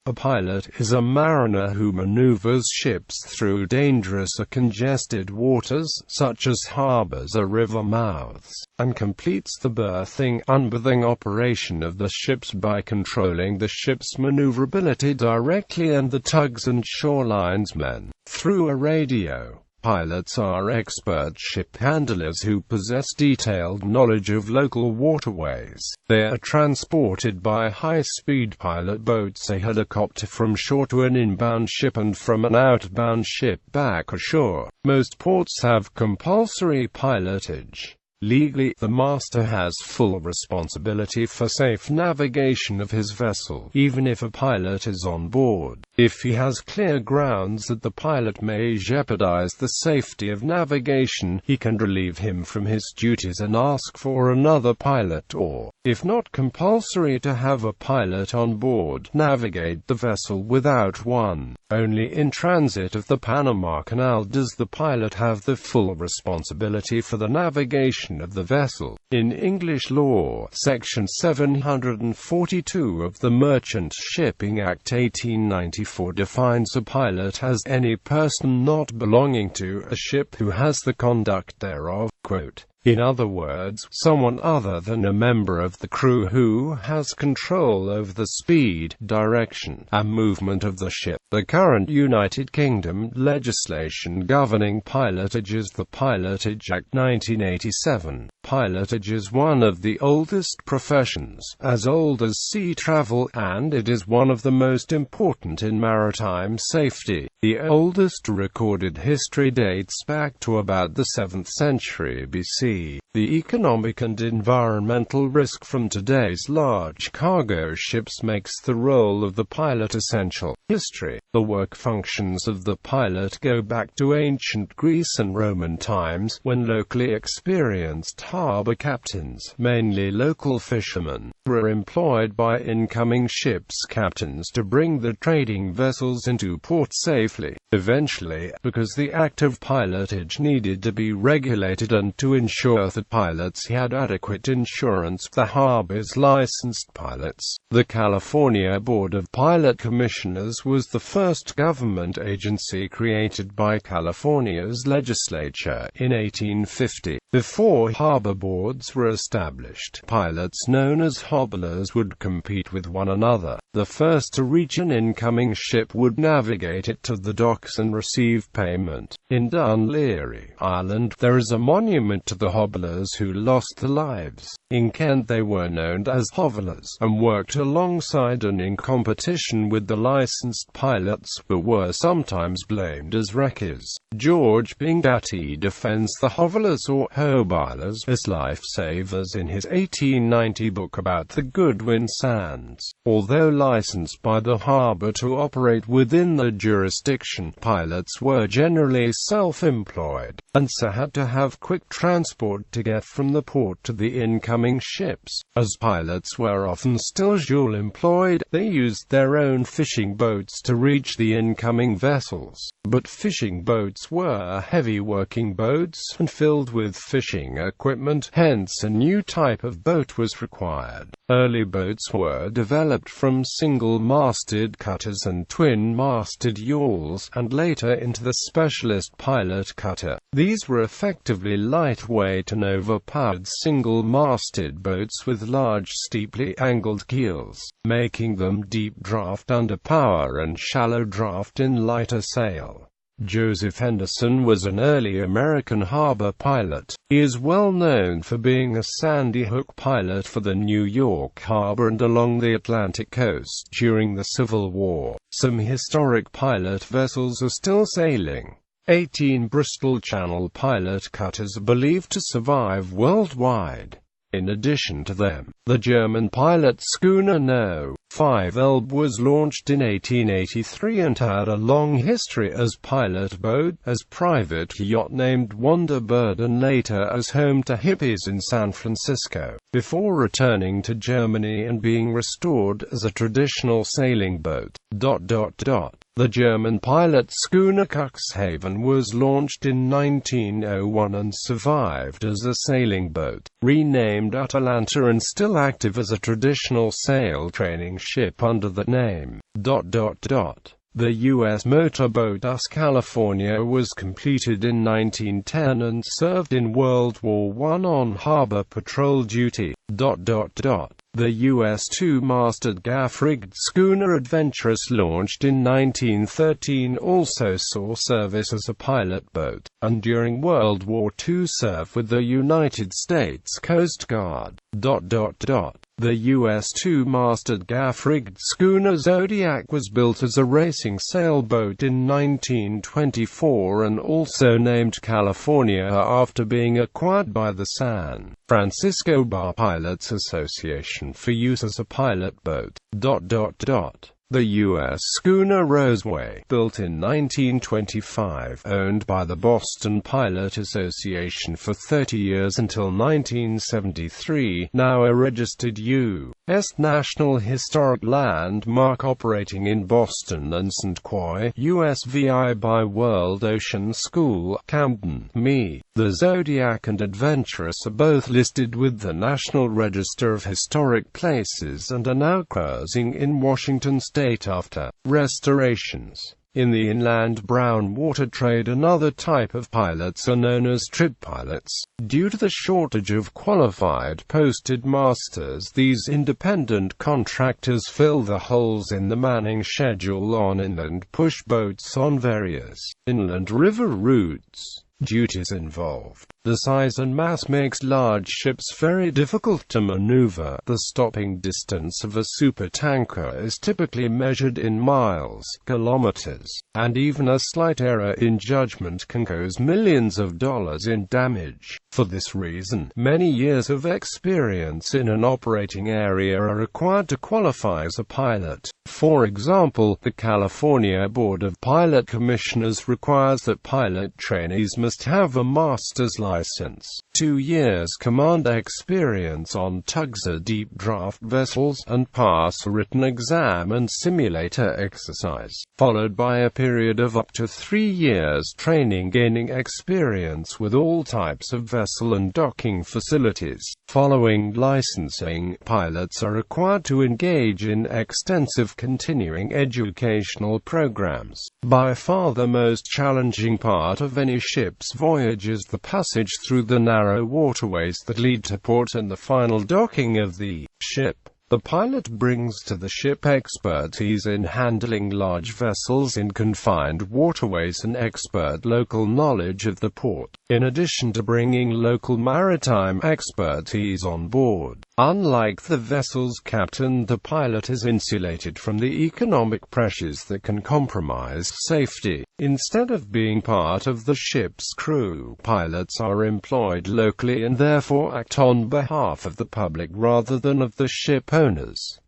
A pilot is a mariner who maneuvers ships through dangerous or congested waters, such as harbors or river mouths, and completes the berthing, unberthing operation of the ships by controlling the ship's maneuverability directly and the tugs and shore linesmen through a radio. Pilots are expert ship handlers who possess detailed knowledge of local waterways. They are transported by high-speed pilot boats, a helicopter from shore to an inbound ship and from an outbound ship back ashore. Most ports have compulsory pilotage. Legally, the master has full responsibility for safe navigation of his vessel, even if a pilot is on board. If he has clear grounds that the pilot may jeopardize the safety of navigation, he can relieve him from his duties and ask for another pilot, or, if not compulsory to have a pilot on board, navigate the vessel without one. Only in transit of the Panama Canal does the pilot have the full responsibility for the navigation of the vessel. In English law, Section 742 of the Merchant Shipping Act 1894 defines a pilot as any person not belonging to a ship who has the conduct thereof. Quote, in other words, someone other than a member of the crew who has control over the speed, direction, and movement of the ship. The current United Kingdom legislation governing pilotage is the Pilotage Act 1987. Pilotage is one of the oldest professions, as old as sea travel, and it is one of the most important in maritime safety. The oldest recorded history dates back to about the 7th century BC. The economic and environmental risk from today's large cargo ships makes the role of the pilot essential. History. The work functions of the pilot go back to ancient Greece and Roman times, when locally experienced harbor captains, mainly local fishermen, were employed by incoming ships' captains to bring the trading vessels into port safely. Eventually, because the act of pilotage needed to be regulated and to ensure that pilots had adequate insurance, the harbors licensed pilots. The California Board of Pilot Commissioners was the first government agency created by California's legislature in 1850. Before harbor boards were established, pilots known as hobblers would compete with one another. The first to reach an incoming ship would navigate it to the docks and receive payment. In Dunleary, Ireland, there is a monument to the hobblers who lost their lives. In Kent they were known as hovellers, and worked alongside and in competition with the licensed pilots, but were sometimes blamed as wreckers. George Bingatti defends the hovellers or hobilers as lifesavers in his 1890 book about the Goodwin Sands. Although licensed by the harbour to operate within the jurisdiction, pilots were generally self-employed, and so had to have quick transport to get from the port to the incoming ships. As pilots were often still dual-employed, they used their own fishing boats to reach the incoming vessels. But fishing boats were heavy working boats, and filled with fishing equipment, hence a new type of boat was required. Early boats were developed from single-masted cutters and twin-masted yawls, and later into the specialist pilot cutter. These were effectively lightweight and overpowered single-masted boats with large steeply angled keels, making them deep draft under power and shallow draft in lighter sail. Joseph Henderson was an early American harbor pilot. He is well known for being a Sandy Hook pilot for the New York Harbor and along the Atlantic coast during the Civil War. Some historic pilot vessels are still sailing. 18 Bristol Channel pilot cutters are believed to survive worldwide. In addition to them, the German pilot schooner No. 5 Elbe was launched in 1883 and had a long history as pilot boat, as private yacht named Wonderbird, and later as home to hippies in San Francisco, before returning to Germany and being restored as a traditional sailing boat. The German pilot schooner Cuxhaven was launched in 1901 and survived as a sailing boat, renamed Atalanta and still active as a traditional sail training ship under the name ... The U.S. motorboat California was completed in 1910 and served in World War I on harbor patrol duty. The U.S. two-masted gaff-rigged schooner Adventurous, launched in 1913, also saw service as a pilot boat, and during World War II served with the United States Coast Guard. The U.S. two-masted gaff-rigged schooner Zodiac was built as a racing sailboat in 1924 and also named California after being acquired by the San Francisco Bar Pilots Association for use as a pilot boat. The U.S. schooner Roseway, built in 1925, owned by the Boston Pilot Association for 30 years until 1973, now a registered U.S. National Historic Landmark operating in Boston and St. Croix, USVI by World Ocean School, Camden, ME. The Zodiac and Adventurous are both listed with the National Register of Historic Places and are now cruising in Washington State after restorations. In the inland brown water trade, another type of pilots are known as trip pilots. Due to the shortage of qualified posted masters, these independent contractors fill the holes in the manning schedule on inland push boats on various inland river routes. Duties involved. The size and mass makes large ships very difficult to maneuver. The stopping distance of a supertanker is typically measured in miles, kilometers, and even a slight error in judgment can cause millions of dollars in damage. For this reason, many years of experience in an operating area are required to qualify as a pilot. For example, the California Board of Pilot Commissioners requires that pilot trainees must have a master's license, 2 years command experience on tugs or deep draft vessels, and pass a written exam and simulator exercise, followed by a period of up to 3 years training gaining experience with all types of vessel and docking facilities. Following licensing, pilots are required to engage in extensive continuing educational programs. By far the most challenging part of any ship's voyage is the passage through the narrow waterways that lead to port and the final docking of the ship. The pilot brings to the ship expertise in handling large vessels in confined waterways and expert local knowledge of the port, in addition to bringing local maritime expertise on board. Unlike the vessel's captain, the pilot is insulated from the economic pressures that can compromise safety. Instead of being part of the ship's crew, pilots are employed locally and therefore act on behalf of the public rather than of the ship owners.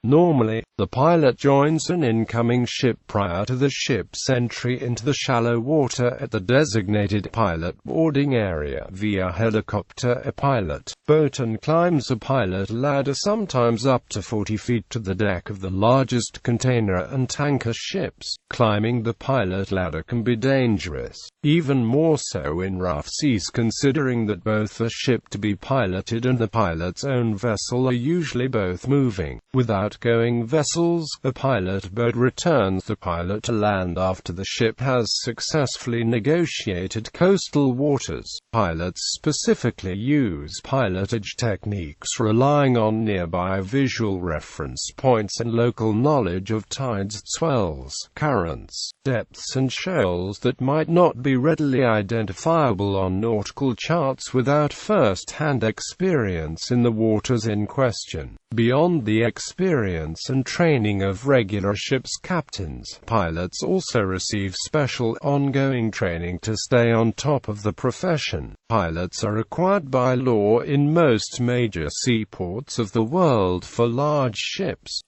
Normally, the pilot joins an incoming ship prior to the ship's entry into the shallow water at the designated pilot boarding area via helicopter, a pilot boat, and climbs a pilot ladder, sometimes up to 40 feet, to the deck of the largest container and tanker ships. Climbing the pilot ladder can be dangerous, even more so in rough seas, considering that both the ship to be piloted and the pilot's own vessel are usually both moving. Without outgoing vessels, a pilot boat returns the pilot to land after the ship has successfully negotiated coastal waters. Pilots specifically use pilotage techniques relying on nearby visual reference points and local knowledge of tides, swells, currents, depths and shoals that might not be readily identifiable on nautical charts without first-hand experience in the waters in question. Beyond the experience and training of regular ship's captains, pilots also receive special ongoing training to stay on top of the profession. Pilots are required by law in most major seaports of the world for large ships.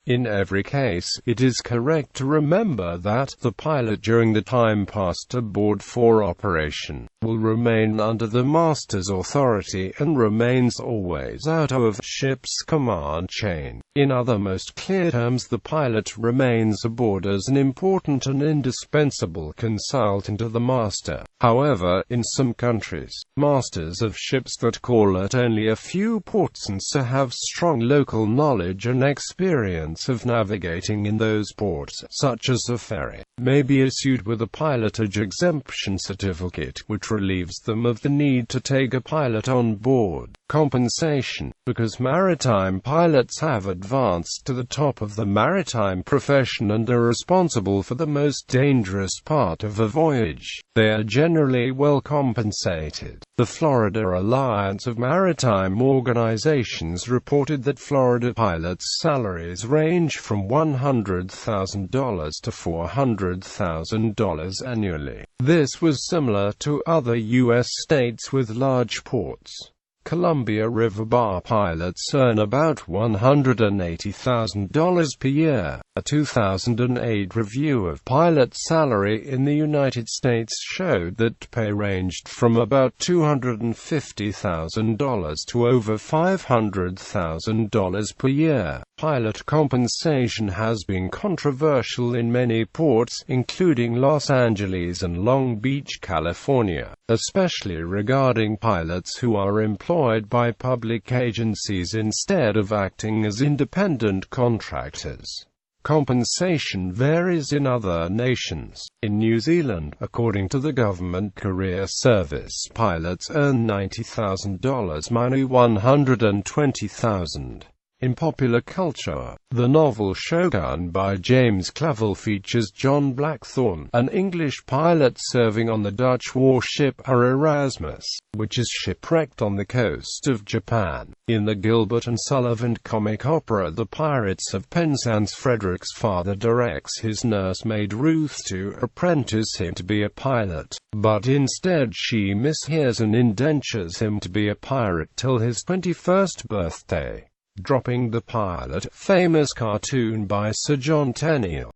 In every case, it is correct to remember that the pilot during the time passed aboard for operation will remain under the master's authority and remains always out of ship's command chain. In other most clear terms, the pilot remains aboard as an important and indispensable consultant to the master. However, in some countries, masters of ships that call at only a few ports and so have strong local knowledge and experience of navigating in those ports, such as a ferry, may be issued with a pilotage exemption certificate, which relieves them of the need to take a pilot on board. Compensation. Because maritime pilots have advanced to the top of the maritime profession and are responsible for the most dangerous part of a voyage, they are generally well compensated. The Florida Alliance of Maritime Organizations reported that Florida pilots' salaries range from $100,000 to $400,000 annually. This was similar to other U.S. states with large ports. Columbia River bar pilots earn about $180,000 per year. A 2008 review of pilot salary in the United States showed that pay ranged from about $250,000 to over $500,000 per year. Pilot compensation has been controversial in many ports, including Los Angeles and Long Beach, California, especially regarding pilots who are employed by public agencies instead of acting as independent contractors. Compensation varies in other nations. In New Zealand, according to the Government Career Service, pilots earn $90,000 minus $120,000. In popular culture, the novel Shogun by James Clavell features John Blackthorne, an English pilot serving on the Dutch warship Erasmus, which is shipwrecked on the coast of Japan. In the Gilbert and Sullivan comic opera The Pirates of Penzance, Frederick's father directs his nursemaid Ruth to apprentice him to be a pilot, but instead she mishears and indentures him to be a pirate till his 21st birthday. Dropping the Pilot, famous cartoon by Sir John Tenniel.